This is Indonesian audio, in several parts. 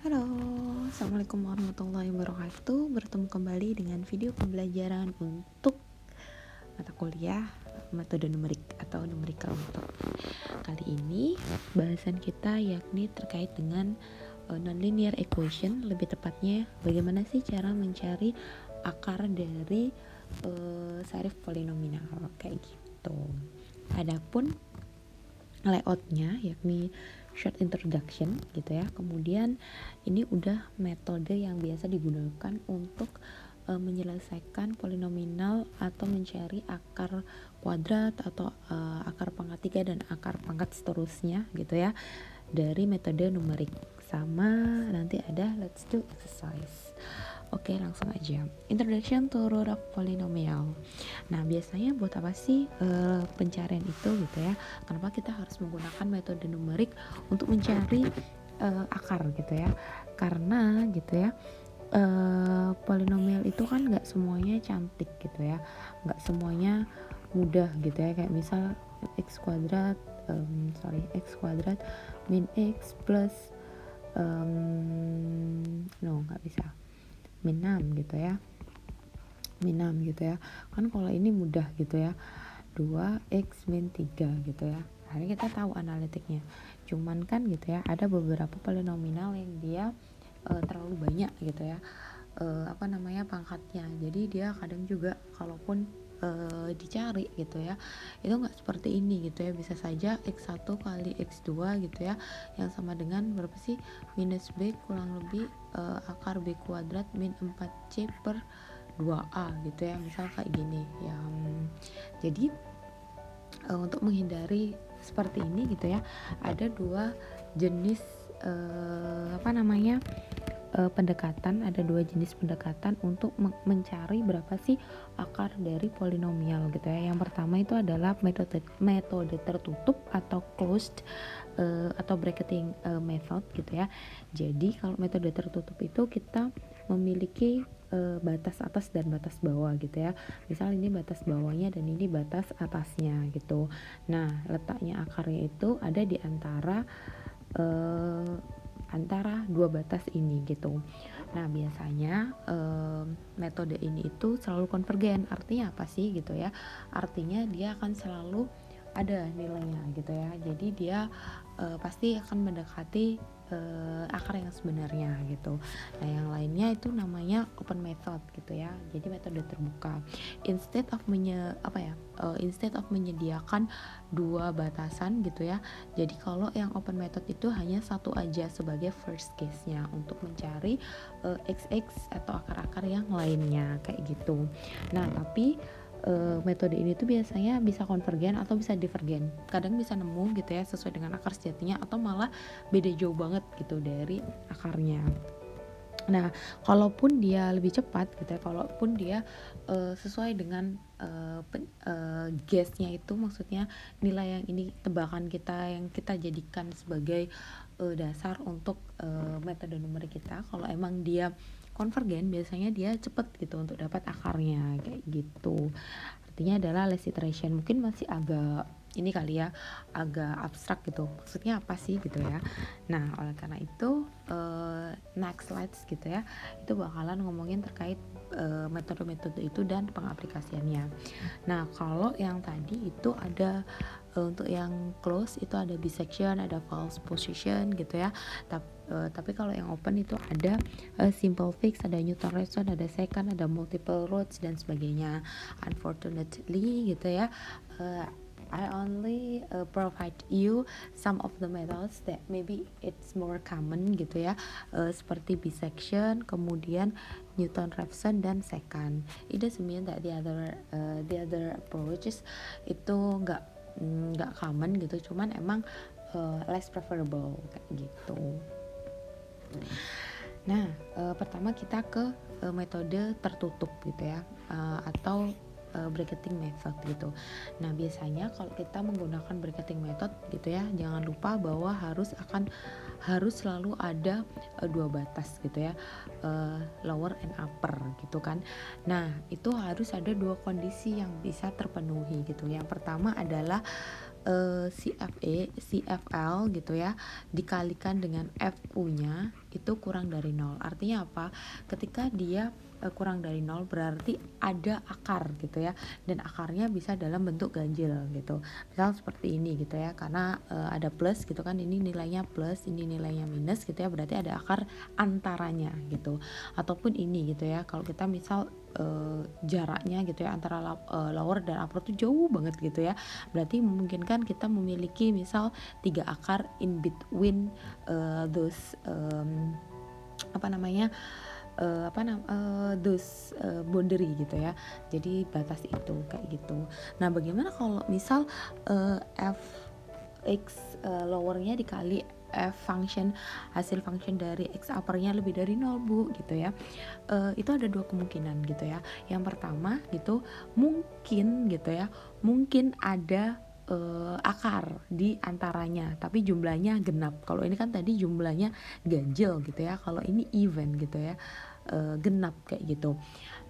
Halo, Assalamualaikum warahmatullahi wabarakatuh. Bertemu kembali dengan video pembelajaran untuk mata kuliah metode numerik atau numerical method. Kali ini bahasan kita yakni terkait dengan nonlinear equation, lebih tepatnya bagaimana sih cara mencari akar dari sarif polinomial kayak gitu. Adapun layoutnya yakni short introduction gitu ya. Kemudian ini udah metode yang biasa digunakan untuk menyelesaikan polinomial atau mencari akar kuadrat atau akar pangkat 3 dan akar pangkat seterusnya gitu ya, dari metode numerik. Sama nanti ada let's do exercise. Oke, langsung aja. Introduction to root of polynomial. Nah, biasanya buat apa sih pencarian itu gitu ya? Kenapa kita harus menggunakan metode numerik untuk mencari akar gitu ya? Karena gitu ya, polinomial itu kan nggak semuanya cantik gitu ya, nggak semuanya mudah gitu ya. Kayak misal x kuadrat min x plus nggak bisa min 6 gitu ya, kan kalau ini mudah gitu ya, 2x min 3 gitu ya. Akhirnya kita tahu analitiknya. Cuman kan gitu ya, ada beberapa polinomial yang dia terlalu banyak gitu ya, pangkatnya. Jadi dia kadang juga kalaupun dicari gitu ya, itu nggak seperti ini gitu ya. Bisa saja x1 kali x2 gitu ya, yang sama dengan berapa sih, minus b kurang lebih akar b kuadrat min 4c per 2a gitu ya, misal kayak gini ya. Jadi untuk menghindari seperti ini gitu ya, ada dua jenis pendekatan, ada dua jenis pendekatan untuk mencari berapa sih akar dari polinomial gitu ya. Yang pertama itu adalah metode tertutup atau closed atau bracketing method gitu ya. Jadi kalau metode tertutup itu kita memiliki batas atas dan batas bawah gitu ya. Misal ini batas bawahnya dan ini batas atasnya gitu. Nah, letaknya akarnya itu ada di antara dua batas ini gitu. Nah, biasanya metode ini itu selalu konvergen. Artinya apa sih gitu ya? Artinya dia akan selalu ada nilainya gitu ya. Jadi dia pasti akan mendekati akar yang sebenarnya gitu. Nah, yang lainnya itu namanya open method gitu ya. Jadi metode terbuka. Instead of menyediakan dua batasan gitu ya. Jadi kalau yang open method itu hanya satu aja sebagai first case-nya untuk mencari XX atau akar-akar yang lainnya kayak gitu. Nah, tapi metode ini tuh biasanya bisa konvergen atau bisa divergen. Kadang bisa nemu gitu ya sesuai dengan akar sejatinya, atau malah beda jauh banget gitu dari akarnya. Nah, kalaupun dia lebih cepat gitu ya, kalaupun dia sesuai dengan guess-nya itu, maksudnya nilai yang ini tebakan kita yang kita jadikan sebagai dasar untuk metode numerik kita, kalau emang dia konvergen biasanya dia cepet gitu untuk dapat akarnya kayak gitu. Artinya adalah less iteration. Mungkin masih agak ini kali ya, agak abstrak gitu, maksudnya apa sih gitu ya. Nah, oleh karena itu next slides gitu ya, itu bakalan ngomongin terkait metode-metode itu dan pengaplikasiannya. Nah, kalau yang tadi itu ada untuk yang close itu ada bisection, ada false position gitu ya. Tapi kalau yang open itu ada simple fix, ada Newton-Raphson, ada secant, ada multiple roots dan sebagainya. Unfortunately gitu ya, I only provide you some of the methods that maybe it's more common gitu ya, seperti bisection, kemudian Newton-Raphson dan secant. It doesn't mean that the other approaches itu nggak common gitu, cuman emang less preferable kayak gitu. Nah, pertama kita ke metode tertutup gitu ya, atau bracketing method gitu. Nah, biasanya kalau kita menggunakan bracketing method gitu ya, jangan lupa bahwa harus selalu ada dua batas gitu ya, lower and upper gitu kan. Nah, itu harus ada dua kondisi yang bisa terpenuhi gitu. Yang pertama adalah CFL gitu ya dikalikan dengan FU-nya itu kurang dari 0. Artinya apa? Ketika dia kurang dari 0 berarti ada akar gitu ya, dan akarnya bisa dalam bentuk ganjil gitu. Misal seperti ini gitu ya, karena ada plus gitu kan, ini nilainya plus, ini nilainya minus gitu ya, berarti ada akar antaranya gitu. Ataupun ini gitu ya, kalau kita misal jaraknya gitu ya antara lower dan upper tuh jauh banget gitu ya, berarti memungkinkan kita memiliki misal 3 akar in between those apa namanya those boundary gitu ya, jadi batas itu kayak gitu. Nah bagaimana kalau misal f x lowernya dikali f function, hasil function dari x uppernya lebih dari 0 bu gitu ya. Itu ada dua kemungkinan gitu ya. Yang pertama gitu, mungkin gitu ya, mungkin ada akar di antaranya tapi jumlahnya genap. Kalau ini kan tadi jumlahnya ganjil gitu ya, kalau ini even gitu ya, genap kayak gitu.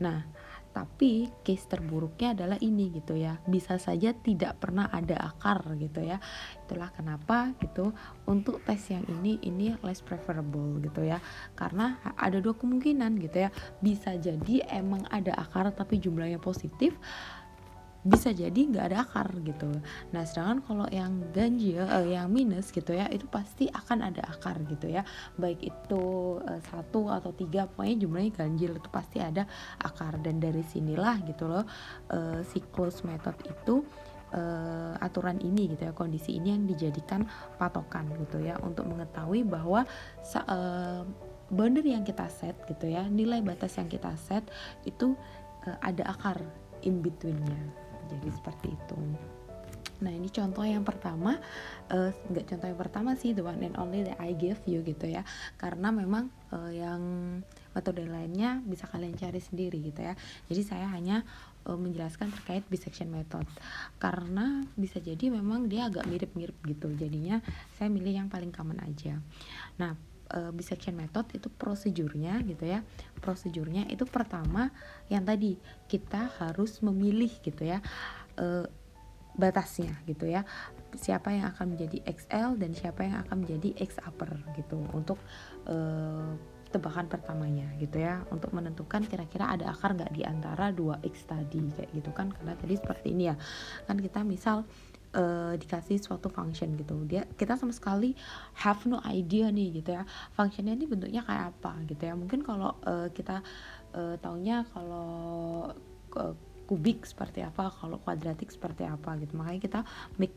Nah tapi case terburuknya adalah ini gitu ya, bisa saja tidak pernah ada akar gitu ya. Itulah kenapa gitu untuk tes yang ini less preferable gitu ya, karena ada dua kemungkinan gitu ya, bisa jadi emang ada akar tapi jumlahnya positif, bisa jadi nggak ada akar gitu. Nah sedangkan kalau yang ganjil, yang minus gitu ya, itu pasti akan ada akar gitu ya, baik itu 1 atau 3, pokoknya jumlahnya ganjil itu pasti ada akar. Dan dari sinilah gitu loh si closed method itu, aturan ini gitu ya, kondisi ini yang dijadikan patokan gitu ya, untuk mengetahui bahwa boundary yang kita set gitu ya, nilai batas yang kita set itu ada akar in betweennya. Jadi seperti itu. Nah ini contoh yang pertama, nggak contoh yang pertama sih, the one and only that I give you gitu ya, karena memang yang metode lainnya bisa kalian cari sendiri gitu ya. Jadi saya hanya menjelaskan terkait bisection method karena bisa jadi memang dia agak mirip-mirip gitu, jadinya saya milih yang paling common aja. Nah bisection method itu prosedurnya gitu ya, prosedurnya itu pertama yang tadi kita harus memilih gitu ya batasnya gitu ya, siapa yang akan menjadi XL dan siapa yang akan menjadi X upper gitu untuk tebakan pertamanya gitu ya, untuk menentukan kira-kira ada akar nggak di antara 2X tadi kayak gitu kan. Karena tadi seperti ini ya kan, kita misal dikasih suatu function gitu, kita sama sekali have no idea nih gitu ya, functionnya ini bentuknya kayak apa gitu ya. Mungkin kalau kita taunya kalau kubik seperti apa, kalau kuadratik seperti apa gitu, makanya kita make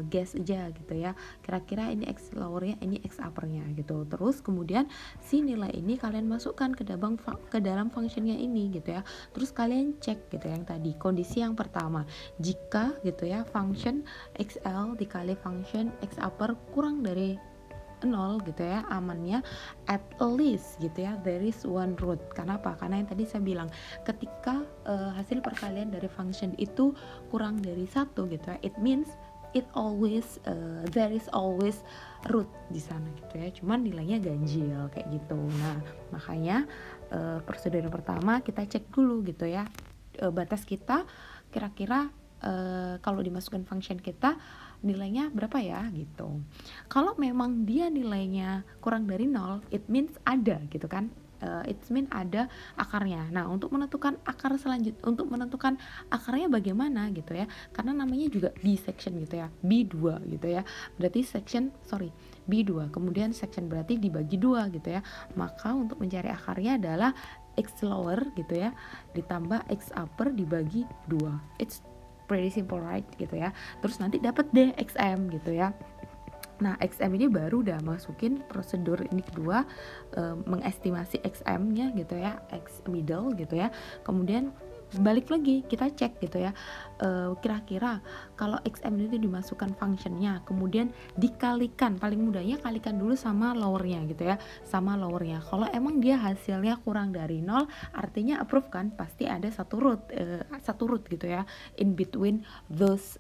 guess aja gitu ya, kira-kira ini X lowernya, ini X uppernya gitu. Terus kemudian si nilai ini kalian masukkan ke dalam functionnya ini gitu ya. Terus kalian cek gitu yang tadi, kondisi yang pertama, jika gitu ya function XL dikali function X upper kurang dari 0 gitu ya, amannya at least gitu ya there is one root. Kenapa? Karena yang tadi saya bilang, ketika hasil perkalian dari function itu kurang dari 1 gitu ya, it means there is always root di sana gitu ya, cuman nilainya ganjil kayak gitu. Nah makanya prosedur yang pertama kita cek dulu gitu ya, batas kita kira-kira kalau dimasukkan function kita nilainya berapa ya gitu. Kalau memang dia nilainya kurang dari 0, it means ada gitu kan, it means ada akarnya. Nah untuk menentukan akar untuk menentukan akarnya bagaimana gitu ya, karena namanya juga bisection gitu ya, B2 gitu ya, berarti B2 kemudian section berarti dibagi 2 gitu ya. Maka untuk mencari akarnya adalah X lower gitu ya ditambah X upper dibagi 2. It's pretty simple right gitu ya. Terus nanti dapat deh XM gitu ya. Nah XM ini baru udah masukin prosedur ini kedua, mengestimasi XM-nya gitu ya, X middle gitu ya. Kemudian balik lagi kita cek gitu ya, kira-kira kalau XM itu dimasukkan functionnya, kemudian dikalikan, paling mudahnya kalikan dulu sama lowernya gitu ya, sama lowernya. Kalau emang dia hasilnya kurang dari 0, artinya approve kan, pasti ada satu root gitu ya in between those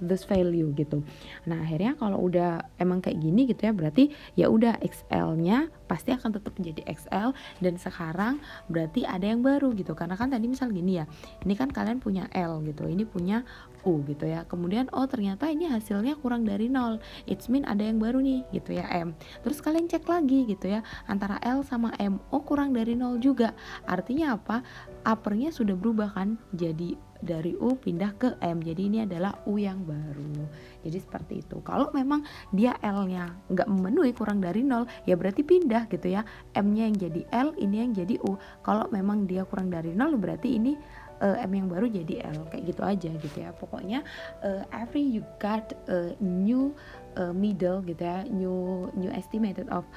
those value gitu. Nah akhirnya kalau udah emang kayak gini gitu ya, berarti ya udah XL-nya pasti akan tetap menjadi XL, dan sekarang berarti ada yang baru gitu, karena kan tadi misal gini ya, ini kan kalian punya L gitu, ini punya U gitu ya, kemudian oh ternyata ini hasilnya kurang dari 0, it's mean ada yang baru nih gitu ya, M. Terus kalian cek lagi gitu ya, antara L sama M, oh kurang dari 0 juga, artinya apa? Uppernya sudah berubah kan, jadi dari U pindah ke M, jadi ini adalah U yang baru. Jadi seperti itu. Kalau memang dia L-nya nggak memenuhi, kurang dari 0, ya berarti pindah gitu ya, M-nya yang jadi L, ini yang jadi U. Kalau memang dia kurang dari 0, berarti ini M yang baru jadi L, kayak gitu aja gitu ya. Pokoknya every you got a new middle gitu ya, new estimated of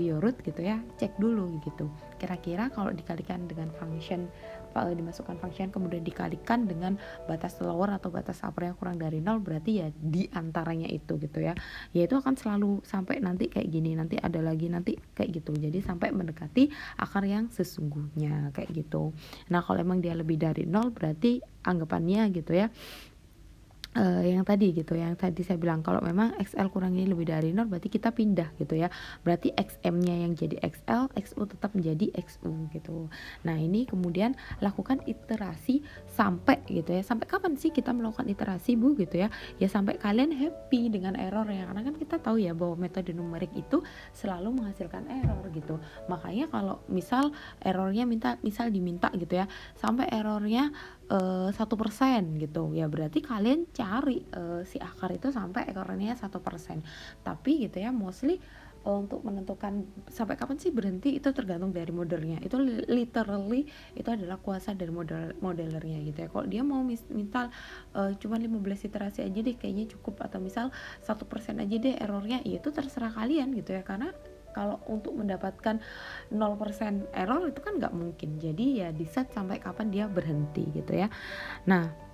your root gitu ya, cek dulu gitu. Kira-kira kalau dikalikan dengan function, dimasukkan function kemudian dikalikan dengan batas lower atau batas upper yang kurang dari 0, berarti ya di antaranya itu gitu ya. Ya itu akan selalu sampai nanti kayak gini, nanti ada lagi nanti kayak gitu. Jadi sampai mendekati akar yang sesungguhnya kayak gitu. Nah, kalau emang dia lebih dari 0 berarti anggapannya gitu ya, yang tadi gitu, yang tadi saya bilang kalau memang XL kurang ini lebih dari 0 berarti kita pindah gitu ya, berarti XM-nya yang jadi XL, XU tetap menjadi XU gitu. Nah ini kemudian lakukan iterasi sampai gitu ya, sampai kapan sih kita melakukan iterasi Bu gitu ya, ya sampai kalian happy dengan error ya, karena kan kita tahu ya bahwa metode numerik itu selalu menghasilkan error gitu. Makanya kalau misal errornya misal diminta gitu ya, sampai errornya 1% gitu ya, berarti kalian cari si akar itu sampai ekornya 1%. Tapi gitu ya, mostly untuk menentukan sampai kapan sih berhenti itu tergantung dari modelnya. Itu literally itu adalah kuasa dari modelernya gitu ya. Kalau dia mau misal cuma 15 iterasi aja deh kayaknya cukup, atau misal 1% aja deh errornya, ya itu terserah kalian gitu ya, karena kalau untuk mendapatkan 0% error itu kan nggak mungkin. Jadi ya di set sampai kapan dia berhenti gitu ya. Nah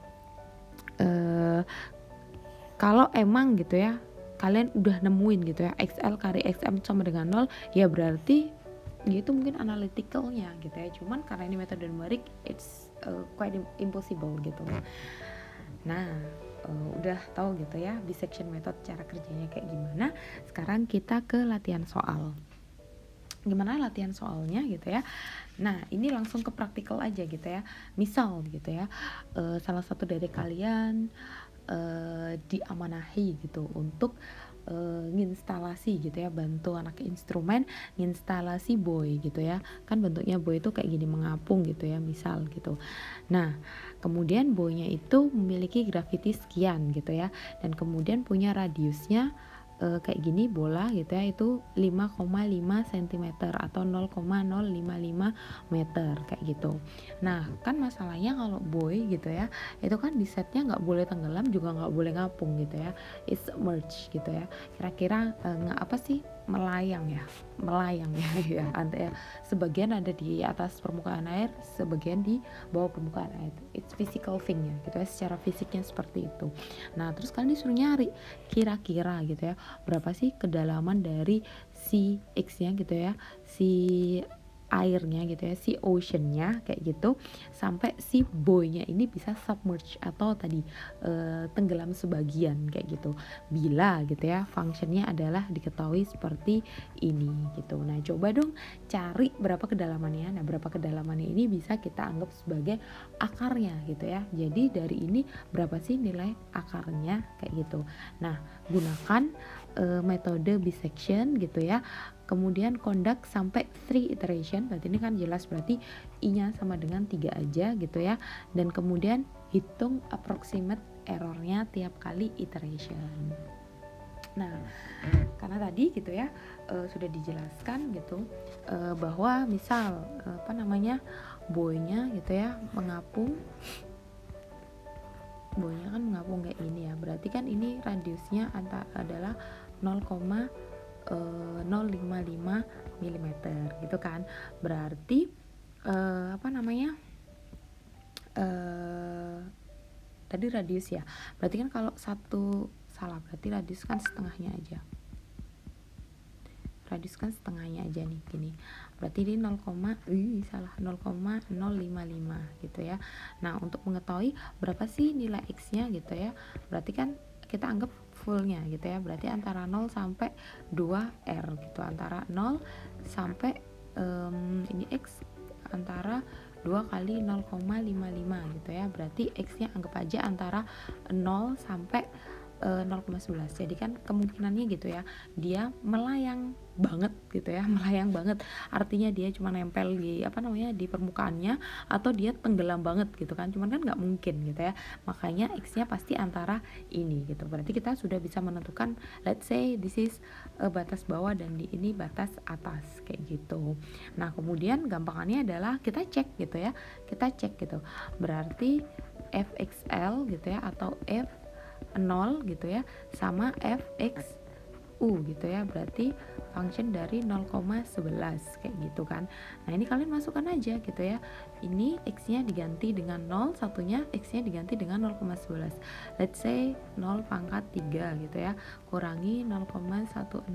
kalau emang gitu ya kalian udah nemuin gitu ya XL kali XM sama dengan 0, ya berarti ya itu mungkin analyticalnya gitu ya. Cuman karena ini metode numerik, it's quite impossible gitu. Nah udah tahu gitu ya bisection method cara kerjanya kayak gimana. Sekarang kita ke latihan soal. Gimana latihan soalnya gitu ya. Nah ini langsung ke praktikal aja gitu ya. Misal gitu ya, salah satu dari kalian diamanahi gitu untuk nginstalasi gitu ya, bantu anak instrumen nginstalasi buoy gitu ya, kan bentuknya buoy itu kayak gini mengapung gitu ya misal gitu. Nah kemudian buoynya itu memiliki gravity sekian gitu ya, dan kemudian punya radiusnya kayak gini bola gitu ya, itu 5,5 cm atau 0,055 meter kayak gitu. Nah kan masalahnya kalau buoy gitu ya, itu kan di setnya nggak boleh tenggelam juga nggak boleh ngapung gitu ya, it's submerged gitu ya. Kira-kira apa sih, melayang ya ya ya, sebagian ada di atas permukaan air, sebagian di bawah permukaan air. It's physical thing ya gitu ya, secara fisiknya seperti itu. Nah terus kalian disuruh nyari kira-kira gitu ya berapa sih kedalaman dari si X-nya gitu ya, si airnya gitu ya, si oceannya kayak gitu, sampai si buoy-nya ini bisa submerge atau tadi tenggelam sebagian kayak gitu, bila gitu ya fungsinya adalah diketahui seperti ini gitu. Nah coba dong cari berapa kedalamannya. Nah berapa kedalamannya ini bisa kita anggap sebagai akarnya gitu ya, jadi dari ini berapa sih nilai akarnya kayak gitu. Nah gunakan metode bisection gitu ya, kemudian conduct sampai 3 iteration, berarti ini kan jelas berarti i-nya sama dengan 3 aja gitu ya, dan kemudian hitung approximate errornya tiap kali iteration. Nah karena tadi gitu ya sudah dijelaskan gitu bahwa misal buoy-nya gitu ya mengapung, buoy-nya kan mengapung kayak gini ya, berarti kan ini radiusnya adalah 0,055 mm gitu kan, berarti tadi radius ya, berarti kan kalau berarti radius kan setengahnya aja, nih gini, berarti ini 0,055 gitu ya. Nah untuk mengetahui berapa sih nilai X-nya gitu ya, berarti kan kita anggap fullnya gitu ya, berarti antara 0 sampai 2R gitu, antara 0 sampai ini X antara 2 kali 0,55 gitu ya. Berarti X-nya anggap aja antara 0 sampai 0,11. Jadi kan kemungkinannya gitu ya, dia melayang banget gitu ya, melayang banget. Artinya dia cuma nempel di di permukaannya, atau dia tenggelam banget gitu kan. Cuman kan nggak mungkin gitu ya. Makanya X-nya pasti antara ini gitu. Berarti kita sudah bisa menentukan, let's say this is batas bawah dan di ini batas atas kayak gitu. Nah, kemudian gampangannya adalah kita cek gitu ya. Kita cek gitu. Berarti fxl gitu ya, atau f 0 gitu ya, sama fx gitu ya, berarti function dari 0,11 kayak gitu kan. Nah, ini kalian masukkan aja gitu ya, ini x nya diganti dengan 0, satunya x nya diganti dengan 0,11. Let's say 0 pangkat 3 gitu ya, kurangi 0,165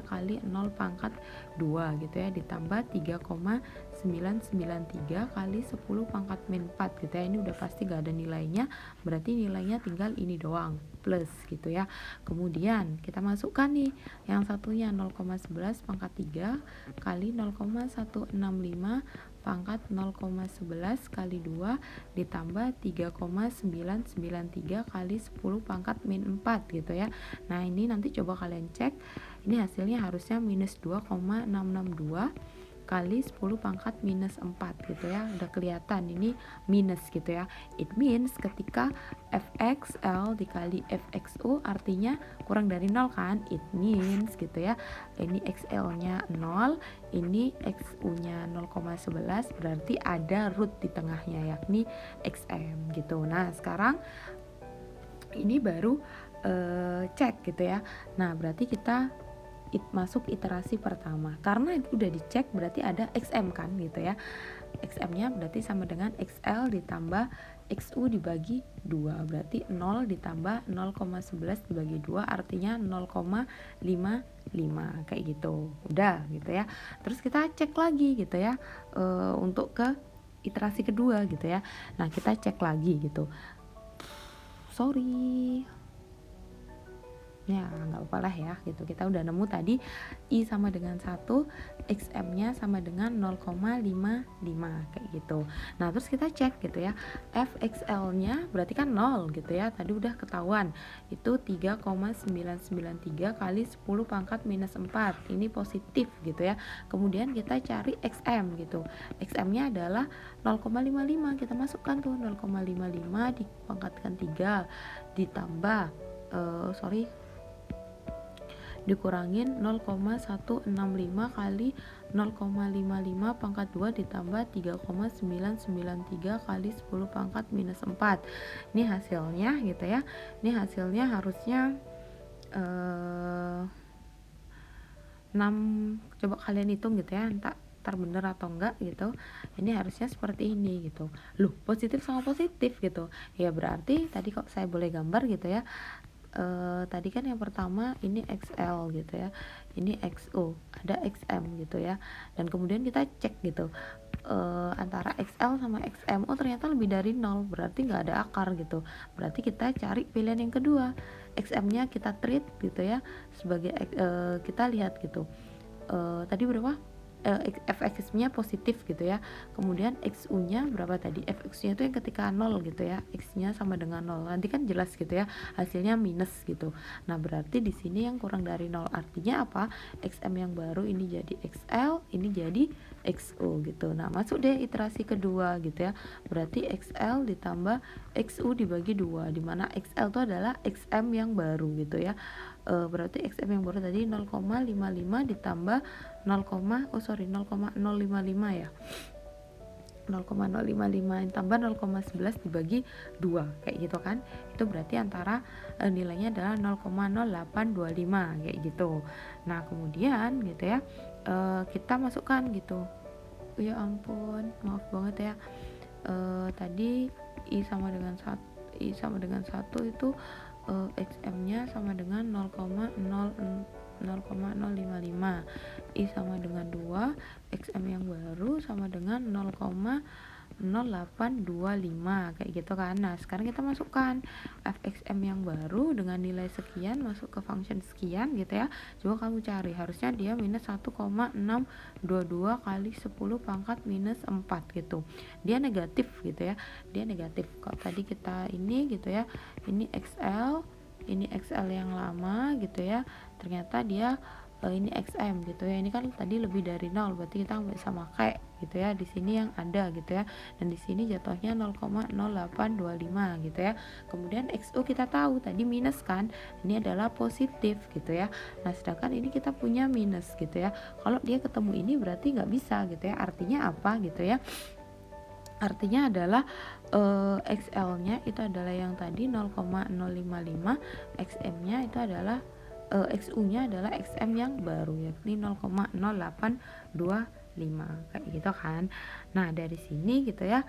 kali 0 pangkat 2 gitu ya, ditambah 3,993 kali 10 pangkat min 4 gitu ya. Ini udah pasti gak ada nilainya, berarti nilainya tinggal ini doang, plus gitu ya. Kemudian kita masukkan nih yang satunya 0,11 pangkat 3 kali 0,165 pangkat 0,11 kali 2 ditambah 3,993 kali 10 pangkat min 4 gitu ya. Nah, ini nanti coba kalian cek, ini hasilnya harusnya minus 2,662 kali 10 pangkat minus 4 gitu ya. Udah kelihatan ini minus gitu ya. It means ketika fxl dikali fxu artinya kurang dari 0 kan. It means gitu ya, ini xl nya 0, ini xu nya 0,11, berarti ada root di tengahnya yakni xm gitu. Nah, sekarang ini baru cek gitu ya. Nah, berarti kita masuk iterasi pertama, karena udah dicek berarti ada xm kan gitu ya. Xm nya berarti sama dengan xl ditambah xu dibagi 2, berarti 0 ditambah 0,11 dibagi 2 artinya 0,55 kayak gitu. Udah gitu ya. Terus kita cek lagi gitu ya, untuk ke iterasi kedua gitu ya. Nah, kita cek lagi gitu, sorry ya, nggak apa-apa lah ya gitu. Kita udah nemu tadi I sama dengan 1, xm nya sama dengan 0,55 kayak gitu. Nah, terus kita cek gitu ya, fxl nya berarti kan 0 gitu ya, tadi udah ketahuan itu 3,993 kali 10 pangkat minus 4, ini positif gitu ya. Kemudian kita cari xm gitu, xm nya adalah 0,55, kita masukkan tuh 0,55 dipangkatkan 3 ditambah dikurangin 0,165 kali 0,55 pangkat 2 ditambah 3,993 kali 10 pangkat minus 4. Ini hasilnya gitu ya. Ini hasilnya harusnya 6, coba kalian hitung gitu ya, entah bener atau enggak gitu. Ini harusnya seperti ini gitu. Loh, positif sama positif gitu. Ya berarti tadi kok saya boleh gambar gitu ya. Tadi kan yang pertama ini XL gitu ya, ini XO, ada XM gitu ya, dan kemudian kita cek gitu, antara XL sama XM, oh ternyata lebih dari 0, berarti nggak ada akar gitu. Berarti kita cari pilihan yang kedua, XM nya kita treat gitu ya sebagai kita lihat gitu, tadi berapa, fx nya positif gitu ya. Kemudian xu nya berapa tadi, fx nya itu yang ketika 0 gitu ya, x nya sama dengan 0, nanti kan jelas gitu ya hasilnya minus gitu. Nah, berarti di sini yang kurang dari 0, artinya apa, xm yang baru ini jadi xl, ini jadi xu gitu. Nah, masuk deh iterasi kedua gitu ya, berarti xl ditambah xu dibagi 2, dimana xl itu adalah xm yang baru gitu ya. Berarti xm yang baru tadi 0,55 ditambah 0,055 ya, 0,055 tambah 0,11 dibagi 2 kayak gitu kan. Itu berarti antara nilainya adalah 0,0825 kayak gitu. Nah, kemudian gitu ya, kita masukkan gitu, ya ampun maaf banget ya, tadi I sama dengan 1 itu xm nya sama dengan 0,055, I sama dengan 2, xm yang baru sama dengan 0,055 0,0825 kayak gitu kan. Nah sekarang kita masukkan fxm yang baru dengan nilai sekian masuk ke function sekian gitu ya. Coba kamu cari, harusnya dia minus 1,622 kali 10 pangkat minus 4 gitu. Dia negatif gitu ya, dia negatif. Kalau tadi kita ini gitu ya, ini XL yang lama gitu ya, ternyata dia ini XM gitu ya. Ini kan tadi lebih dari 0, berarti kita nggak bisa pakai gitu ya. Di sini yang ada gitu ya. Dan di sini jatuhnya 0,0825 gitu ya. Kemudian XU kita tahu tadi minus kan. Ini adalah positif gitu ya. Nah, sedangkan ini kita punya minus gitu ya. Kalau dia ketemu ini berarti nggak bisa gitu ya. Artinya apa gitu ya? Artinya adalah XL-nya itu adalah yang tadi 0,055, XM-nya itu adalah XU-nya adalah XM yang baru yakni 0,0825 kayak gitu kan. Nah dari sini gitu ya,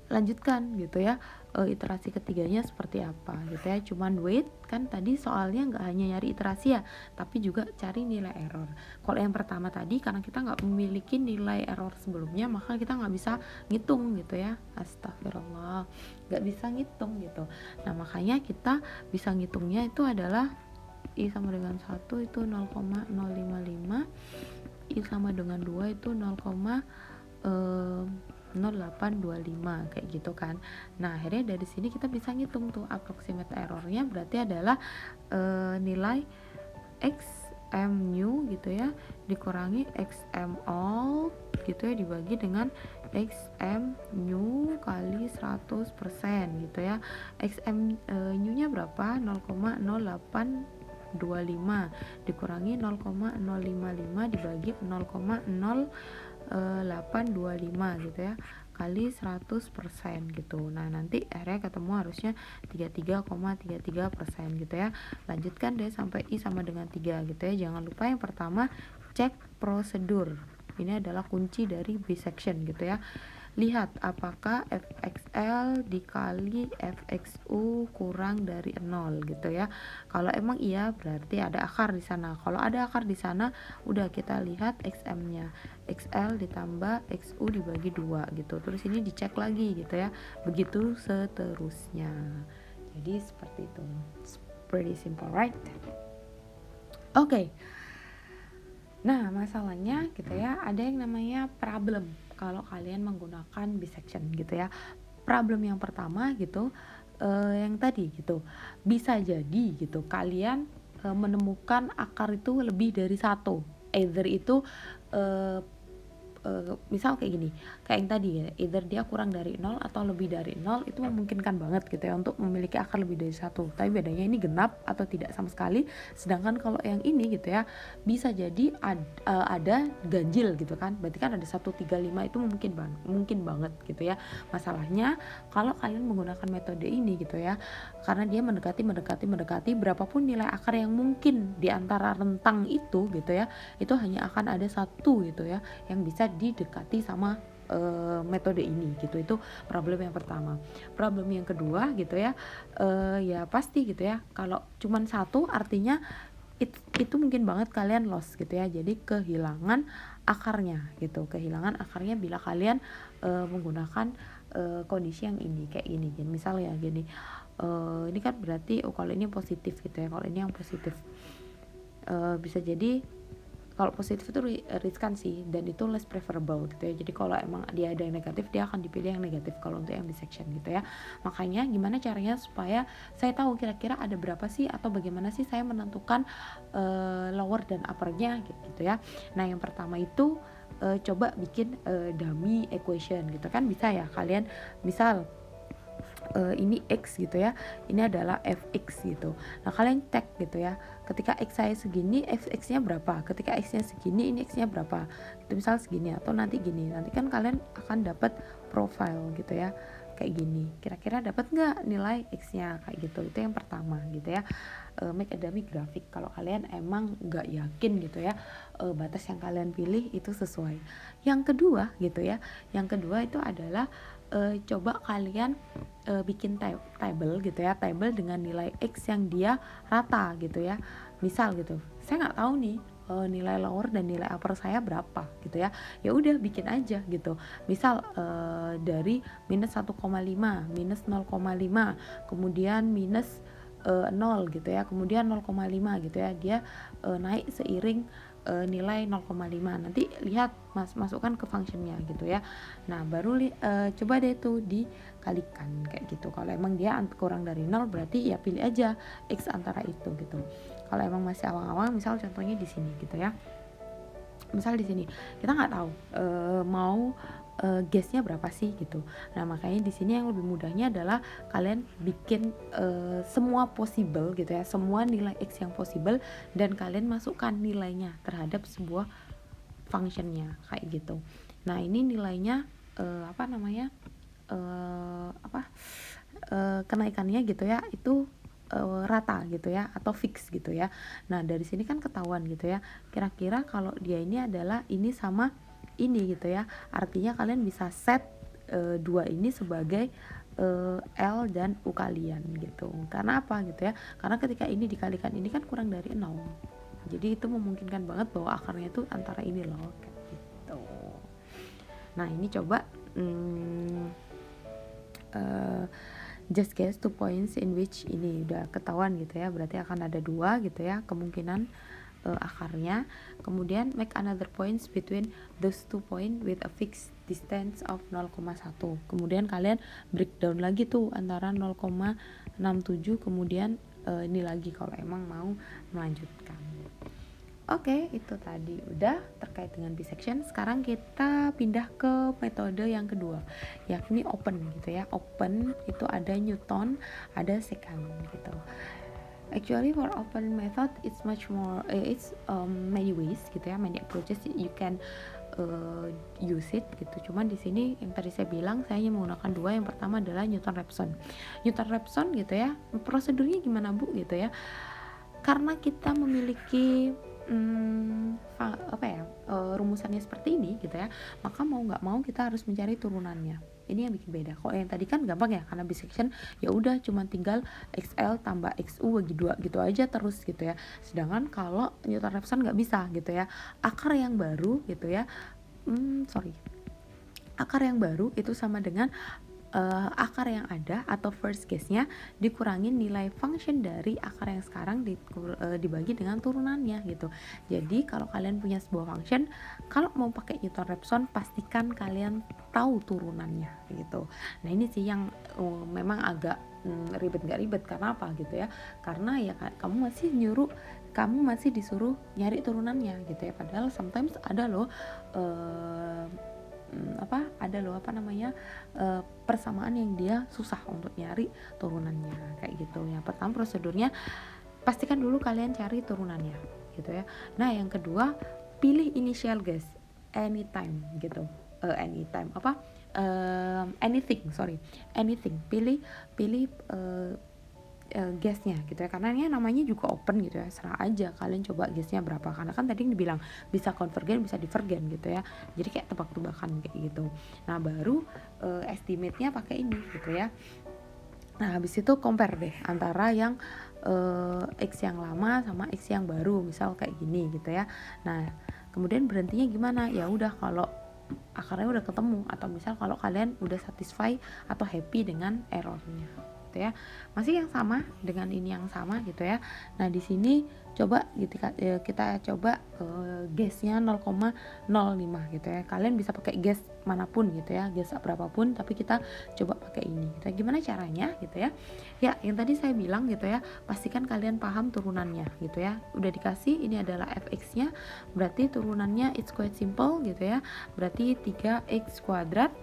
lanjutkan gitu ya, iterasi ketiganya seperti apa gitu ya. Cuman wait kan tadi soalnya nggak hanya nyari iterasi ya, tapi juga cari nilai error. Kalau yang pertama tadi karena kita nggak memiliki nilai error sebelumnya, maka kita nggak bisa ngitung gitu ya. Astagfirullah, nggak bisa ngitung gitu. Nah makanya kita bisa ngitungnya itu adalah I sama dengan 1 itu 0,055, I sama dengan 2 itu 0,0825 kayak gitu kan. Nah akhirnya dari sini kita bisa ngitung tuh approximate errornya berarti adalah nilai XM new gitu ya dikurangi XM all gitu ya dibagi dengan XM new kali 100% gitu ya. XM new nya berapa? 0,0825 dikurangi 0,055 dibagi 0,0825 gitu ya kali 100% gitu. Nah nanti akhirnya ketemu harusnya 33,33% gitu ya. Lanjutkan deh sampai I sama dengan 3 gitu ya. Jangan lupa yang pertama cek prosedur. Ini adalah kunci dari bisection gitu ya. Lihat apakah fxl dikali fxu kurang dari 0 gitu ya. Kalau emang iya berarti ada akar di sana. Kalau ada akar di sana udah kita lihat xm-nya. XL ditambah XU dibagi 2 gitu. Terus ini dicek lagi gitu ya. Begitu seterusnya. Jadi seperti itu. It's pretty simple, right? Oke. Nah, masalahnya gitu ya, ada yang namanya problem kalau kalian menggunakan bisection gitu ya. Problem yang pertama gitu, yang tadi gitu, bisa jadi gitu kalian menemukan akar itu lebih dari satu. Either itu misal kayak gini, kayak yang tadi ya, either dia kurang dari 0 atau lebih dari 0, itu memungkinkan banget gitu ya untuk memiliki akar lebih dari satu. Tapi bedanya ini genap atau tidak sama sekali. Sedangkan kalau yang ini gitu ya, bisa jadi ada ganjil gitu kan. Berarti kan ada 135 itu mungkin banget gitu ya. Masalahnya kalau kalian menggunakan metode ini gitu ya, karena dia mendekati berapapun nilai akar yang mungkin di antara rentang itu gitu ya, itu hanya akan ada satu gitu ya yang bisa didekati sama metode ini gitu. Itu problem yang pertama. Problem yang kedua gitu ya, ya pasti gitu ya, kalau cuman satu artinya itu mungkin banget kalian lost gitu ya. Jadi kehilangan akarnya gitu, kehilangan akarnya bila kalian menggunakan kondisi yang ini kayak gini. Jadi misalnya gini, ini kan berarti kalau ini positif gitu ya, kalau ini yang positif bisa jadi kalau positif itu riskan sih, dan itu less preferable gitu ya. Jadi kalau emang dia ada yang negatif, dia akan dipilih yang negatif kalau untuk yang bisection gitu ya. Makanya gimana caranya supaya saya tahu kira-kira ada berapa sih, atau bagaimana sih saya menentukan lower dan uppernya gitu ya. Nah yang pertama itu coba bikin dummy equation gitu kan, bisa ya kalian. Misal ini X gitu ya, ini adalah fx gitu. Nah kalian tag gitu ya, ketika X saya segini, fx nya berapa, ketika X nya segini, ini X nya berapa, itu misal segini atau nanti gini. Nanti kan kalian akan dapat profile gitu ya, kayak gini, kira-kira dapat nggak nilai X nya kayak gitu. Itu yang pertama gitu ya. Make a dummy graphic kalau kalian emang nggak yakin gitu ya batas yang kalian pilih itu sesuai. Yang kedua gitu ya, yang kedua itu adalah coba kalian bikin table gitu ya, table dengan nilai X yang dia rata gitu ya. Misal gitu, saya nggak tahu nih nilai lower dan nilai upper saya berapa gitu ya. Ya udah bikin aja gitu. Misal dari minus 1,5, minus 0,5, kemudian minus 0 gitu ya, kemudian 0,5 gitu ya. Dia naik seiring nilai 0,5. Nanti lihat masukkan ke functionnya gitu ya. Nah baru coba deh tuh dikalikan kayak gitu. Kalau emang dia kurang dari 0 berarti ya pilih aja X antara itu gitu. Kalau emang masih awang-awang, misal contohnya di sini gitu ya, misal di sini kita nggak tahu mau gasnya berapa sih gitu. Nah makanya di sini yang lebih mudahnya adalah kalian bikin semua possible gitu ya, semua nilai X yang possible, dan kalian masukkan nilainya terhadap sebuah functionnya kayak gitu. Nah ini nilainya kenaikannya gitu ya, itu rata gitu ya, atau fix gitu ya. Nah dari sini kan ketahuan gitu ya, kira-kira kalau dia ini adalah ini sama ini gitu ya, artinya kalian bisa set dua ini sebagai L dan U kalian gitu. Karena apa gitu ya, karena ketika ini dikalikan ini kan kurang dari 0, jadi itu memungkinkan banget bahwa akarnya itu antara ini loh kayak gitu. Nah ini coba just guess 2 points in which ini udah ketahuan gitu ya, berarti akan ada 2 gitu ya kemungkinan akarnya. Kemudian make another points between those 2 point with a fixed distance of 0,1. Kemudian kalian breakdown lagi tuh antara 0,67, kemudian ini lagi kalau emang mau melanjutkan. Oke, itu tadi udah terkait dengan bisection. Sekarang kita pindah ke metode yang kedua, yakni open gitu ya. Open itu ada Newton, ada secant gitu. Actually for open method it's much more many ways gitu ya, many approaches you can use it gitu. Cuman di sini yang tadi saya bilang saya hanya menggunakan 2. Yang pertama adalah Newton-Raphson. Newton-Raphson gitu ya, prosedurnya gimana Bu gitu ya. Karena kita memiliki rumusannya seperti ini gitu ya, maka mau nggak mau kita harus mencari turunannya. Ini yang bikin beda. Kalau yang tadi kan gampang ya, karena bisection ya udah cuma tinggal XL tambah XU bagi 2 gitu aja terus gitu ya. Sedangkan kalau Newton-Raphson nggak bisa gitu ya. Akar yang baru gitu ya, akar yang baru itu sama dengan akar yang ada atau first case-nya dikurangin nilai function dari akar yang sekarang dibagi dengan turunannya gitu. Jadi kalau kalian punya sebuah function, kalau mau pakai Newton-Raphson pastikan kalian tahu turunannya gitu. Nah ini sih yang memang agak ribet, nggak ribet karena apa gitu ya, karena ya kamu masih disuruh nyari turunannya gitu ya. Padahal sometimes ada loh persamaan yang dia susah untuk nyari turunannya kayak gitu. Yang pertama prosedurnya pastikan dulu kalian cari turunannya gitu ya. Nah yang kedua pilih initial guess anytime gitu. Anything pilih gasnya gitu ya, karena ini namanya juga open gitu ya, serah aja kalian coba gasnya berapa, karena kan tadi dibilang bisa konvergen bisa divergen gitu ya, jadi kayak tebak-tebakan kayak gitu. Nah baru estimate-nya pakai ini gitu ya. Nah habis itu compare deh antara yang X yang lama sama X yang baru, misal kayak gini gitu ya. Nah kemudian berhentinya gimana, ya udah kalau akarnya udah ketemu, atau misal kalau kalian udah satisfy atau happy dengan errornya gitu ya, masih yang sama dengan ini yang sama gitu ya. Nah di sini coba kita coba gasnya 0,05 gitu ya. Kalian bisa pakai gas manapun gitu ya, gas berapapun, tapi kita coba pakai ini gitu. Gimana caranya gitu ya? Ya yang tadi saya bilang gitu ya, pastikan kalian paham turunannya gitu ya. Udah dikasih ini adalah fx-nya, berarti turunannya it's quite simple gitu ya. Berarti 3x kuadrat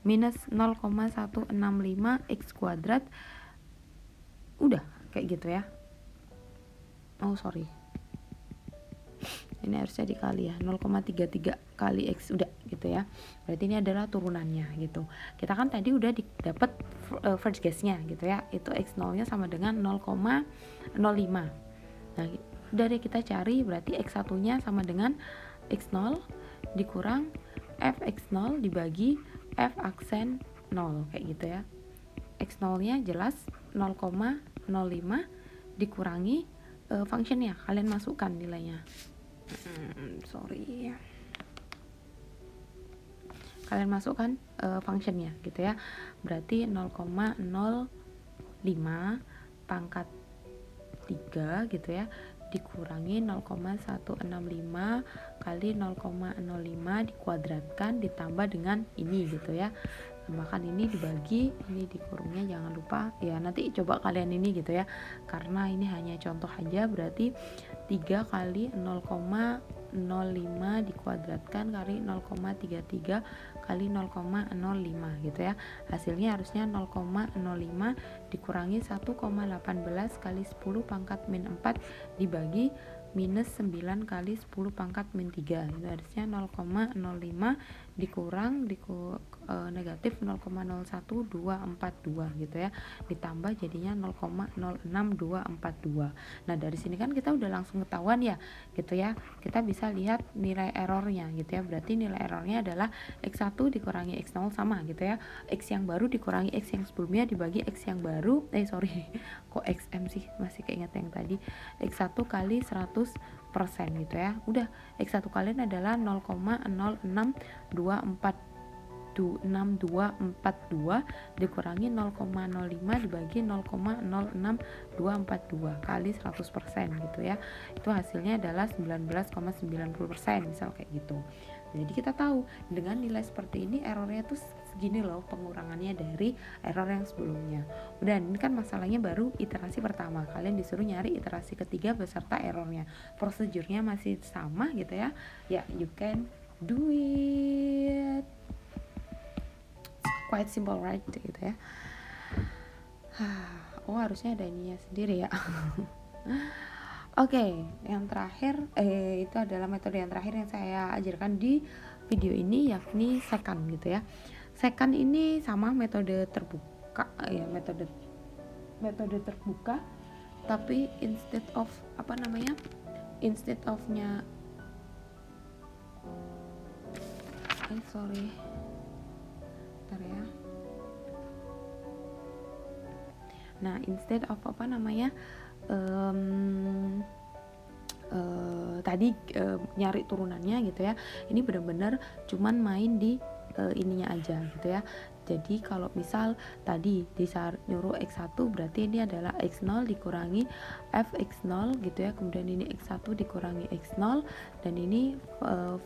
minus 0,165 x kuadrat, udah kayak gitu ya. Ini harusnya dikali ya, 0,33 kali x, udah gitu ya. Berarti ini adalah turunannya gitu. Kita kan tadi udah dapat first guess-nya gitu ya, itu x0 nya sama dengan 0,05. Nah dari kita cari berarti x1 nya sama dengan x0 dikurang fx0 dibagi f aksen 0 kayak gitu ya. X0 nya jelas 0,05 dikurangi functionnya, kalian masukkan nilainya. Sorry, kalian masukkan functionnya gitu ya. Berarti 0,05 pangkat 3 gitu ya dikurangi 0,165 kali 0,05 dikuadratkan ditambah dengan ini gitu ya. Tambahkan ini dibagi, ini dikurungnya jangan lupa ya, nanti coba kalian ini gitu ya, karena ini hanya contoh aja. Berarti 3 kali 0,05 dikuadratkan kali 0,33 kali 0,05 gitu ya. Hasilnya harusnya 0,05 dikurangi 1,18 kali 10 pangkat min 4 dibagi minus 9 kali 10 pangkat min 3. Itu harusnya 0,05 dikurang negatif 0,010242 gitu ya, ditambah jadinya 0,06242. Nah dari sini kan kita udah langsung ketahuan ya gitu ya, kita bisa lihat nilai errornya gitu ya. Berarti nilai errornya adalah x1 dikurangi x0 sama gitu ya, x yang baru dikurangi x yang sebelumnya dibagi x yang baru kok xm sih, masih keinget yang tadi, x1 kali 100% gitu ya. Udah, x1 kalian adalah 0,06242 dikurangi 0,05 dibagi 0,06242 kali 100% gitu ya. Itu hasilnya adalah 19,90%, misal kayak gitu. Jadi kita tahu dengan nilai seperti ini errornya tuh segini loh pengurangannya dari error yang sebelumnya. Udah, ini kan masalahnya baru iterasi pertama, kalian disuruh nyari iterasi ketiga beserta errornya. Prosedurnya masih sama gitu ya. Ya, you can do it. Quite simple, right? Gitu ya. Oh, harusnya ada ininya sendiri ya. Oke, yang terakhir itu adalah metode yang terakhir yang saya ajarkan di video ini, yakni second gitu ya. Second ini sama metode terbuka ya, metode terbuka, tapi instead of-nya sorry. Bentar ya. Nah, instead of tadi nyari turunannya gitu ya, ini benar-benar cuman main di ininya aja gitu ya. Jadi kalau misal tadi nyuruh x1, berarti ini adalah x0 dikurangi fx0 gitu ya, kemudian ini x1 dikurangi x0, dan ini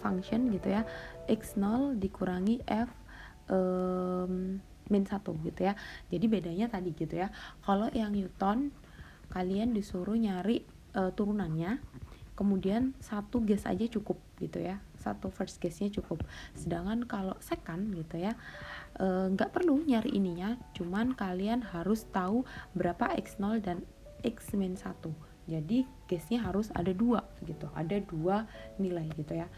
function gitu ya, x0 dikurangi f min 1 gitu ya. Jadi bedanya tadi gitu ya, kalau yang Newton kalian disuruh nyari turunannya, kemudian satu guess aja cukup gitu ya, satu first guessnya cukup. Sedangkan kalau second gitu ya, nggak perlu nyari ininya, cuman kalian harus tahu berapa x0 dan x min 1. Jadi guessnya harus ada dua gitu, ada dua nilai gitu ya,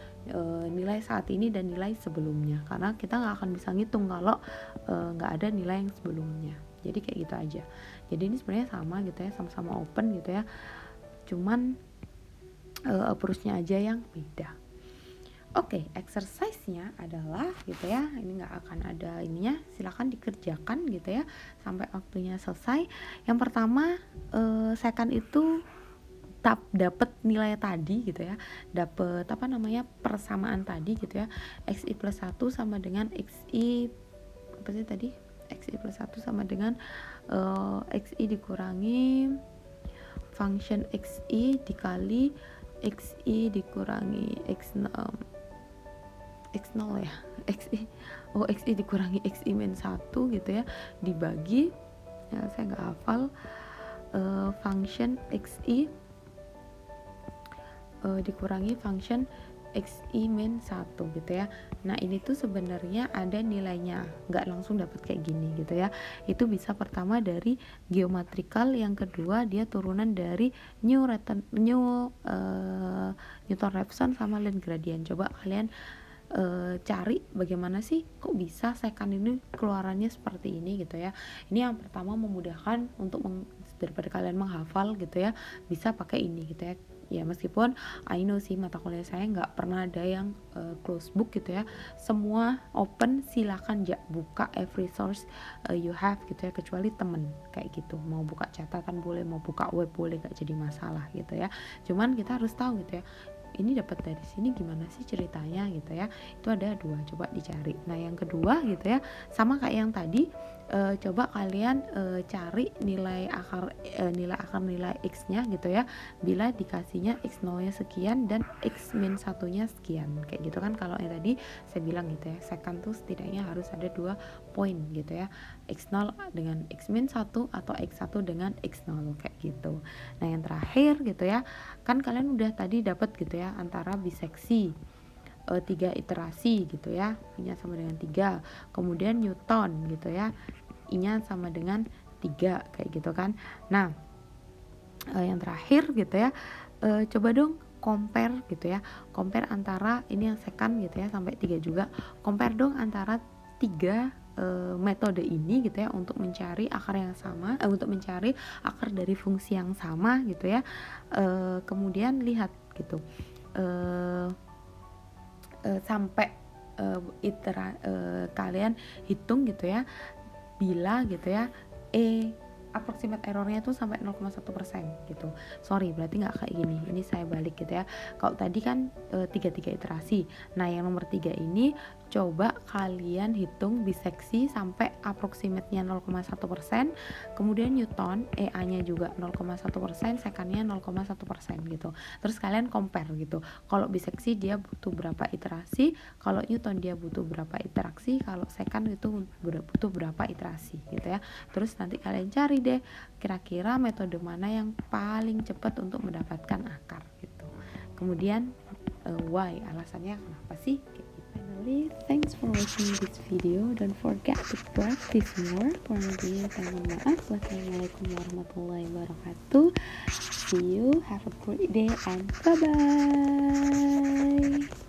nilai saat ini dan nilai sebelumnya, karena kita nggak akan bisa ngitung kalau nggak ada nilai yang sebelumnya. Jadi kayak gitu aja. Jadi ini sebenarnya sama gitu ya, sama-sama open gitu ya, cuman approach-nya aja yang beda. Oke, exercise-nya adalah gitu ya, ini nggak akan ada ininya, silakan dikerjakan gitu ya sampai waktunya selesai. Yang pertama, second itu dapat nilai tadi gitu ya, dapat persamaan tadi gitu ya, xi plus 1 sama dengan xi xi plus 1 sama dengan xi dikurangi function xi dikali xi dikurangi x0 ya, xi dikurangi xi min 1 gitu ya, dibagi ya, saya nggak hafal, function xi dikurangi function xi min 1 gitu ya. Nah ini tuh sebenarnya ada nilainya, nggak langsung dapat kayak gini gitu ya. Itu bisa pertama dari geometrical, yang kedua dia turunan dari Newton-Raphson sama Lagrangian. Coba kalian cari bagaimana sih kok bisa second ini keluarannya seperti ini gitu ya. Ini yang pertama memudahkan untuk daripada kalian menghafal gitu ya, bisa pakai ini gitu ya. Ya meskipun I know sih mata kuliah saya nggak pernah ada yang close book gitu ya, semua open, silakan buka every source you have gitu ya, kecuali temen kayak gitu, mau buka catatan boleh, mau buka web boleh, gak jadi masalah gitu ya. Cuman kita harus tahu gitu ya, ini dapat dari sini gimana sih ceritanya gitu ya. Itu ada 2, coba dicari. Nah yang kedua gitu ya, sama kayak yang tadi, coba kalian cari nilai akar nilai x nya gitu ya, bila dikasihnya x0 nya sekian dan x min 1 nya sekian kayak gitu kan. Kalau yang tadi saya bilang gitu ya, second tuh setidaknya harus ada 2 poin gitu ya, x0 dengan x min 1 atau x1 dengan x0 kayak gitu. Nah yang terakhir gitu ya, kan kalian udah tadi dapat gitu ya antara biseksi 3 iterasi gitu ya, I-nya sama dengan 3, kemudian Newton gitu ya, I-nya sama dengan 3 kayak gitu kan. Nah yang terakhir gitu ya, coba dong compare gitu ya, compare antara ini yang second gitu ya sampai 3 juga, compare dong antara 3 metode ini gitu ya untuk mencari akar yang sama, untuk mencari akar dari fungsi yang sama gitu ya. Kemudian lihat gitu sampai kalian hitung gitu ya, bila gitu ya approximate errornya tuh sampai 0,1% gitu. Sorry, berarti nggak kayak gini. Ini saya balik gitu ya. Kalau tadi kan 3 iterasi. Nah, yang nomor 3 ini coba kalian hitung biseksi sampai approximate-nya 0,1%, kemudian Newton EA-nya juga 0,1%, second-nya 0,1% gitu. Terus kalian compare gitu. Kalau biseksi dia butuh berapa iterasi, kalau Newton dia butuh berapa interaksi, kalau second itu butuh berapa iterasi gitu ya. Terus nanti kalian cari deh kira-kira metode mana yang paling cepat untuk mendapatkan akar gitu. Kemudian why, alasannya kenapa sih kayak gitu. Finally, thanks for watching this video. Don't forget to practice more. Kurang lebihnya saya mohon maaf. Wassalamualaikum warahmatullahi wabarakatuh. See you, have a great day, and bye bye.